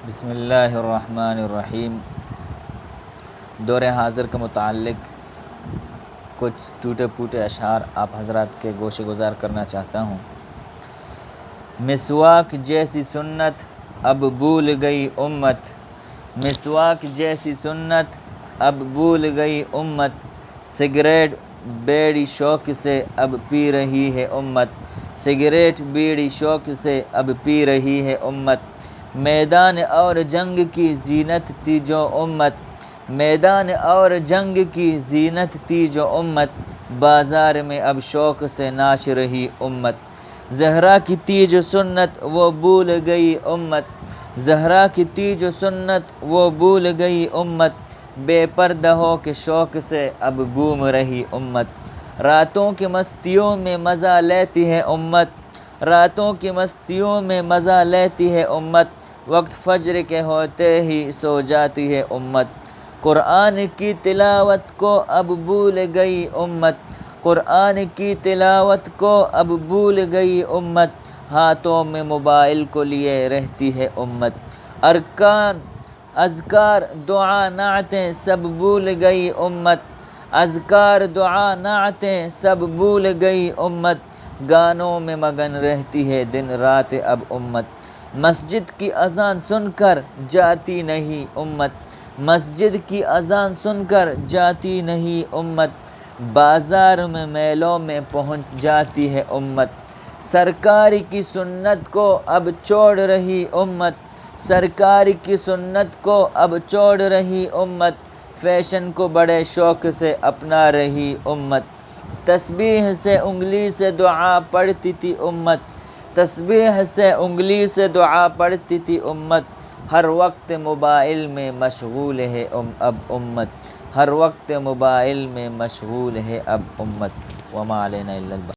بسم اللہ الرحمن الرحیم۔ دور حاضر کے متعلق کچھ ٹوٹے پھوٹے اشعار آپ حضرات کے گوشے گزار کرنا چاہتا ہوں۔ مسواک جیسی سنت اب بھول گئی امت، مسواک جیسی سنت اب بھول گئی امت، سگریٹ بیڑی شوق سے اب پی رہی ہے امت، سگریٹ بیڑی شوق سے اب پی رہی ہے امت۔ میدان اور جنگ کی زینت تھی جو امت، میدان اور جنگ کی زینت تھی جو امت، بازار میں اب شوق سے ناچ رہی امت۔ زہرا کی تھی جو سنت وہ بھول گئی امت، زہرا کی تھی جو سنت وہ بھول گئی امت، بے پردہ ہو کے شوق سے اب گھوم رہی امت۔ راتوں کی مستیوں میں مزہ لیتی ہے امت، راتوں کی مستیوں میں مزہ لیتی ہے امت، وقت فجر کے ہوتے ہی سو جاتی ہے امت۔ قرآن کی تلاوت کو اب بھول گئی امت، قرآن کی تلاوت کو اب بھول گئی امت، ہاتھوں میں موبائل کو لیے رہتی ہے امت۔ ارکان اذکار دعا نعتیں سب بھول گئی امت، اذکار دعا نعتیں سب بھول گئی امت، گانوں میں مگن رہتی ہے دن رات اب امت۔ مسجد کی اذان سن کر جاتی نہیں امت، مسجد کی اذان سن کر جاتی نہیں امت، بازار میں میلوں میں پہنچ جاتی ہے امت۔ سرکار کی سنت کو اب چھوڑ رہی امت، سرکار کی سنت کو اب چھوڑ رہی امت، فیشن کو بڑے شوق سے اپنا رہی امت۔ تسبیح سے انگلی سے دعا پڑھتی تھی امت، تسبیح سے انگلی سے دعا پڑھتی تھی امت، ہر وقت موبائل میں مشغول ہے اب امت، ہر وقت موبائل میں مشغول ہے اب امت۔ وما علینا الا البلاغ۔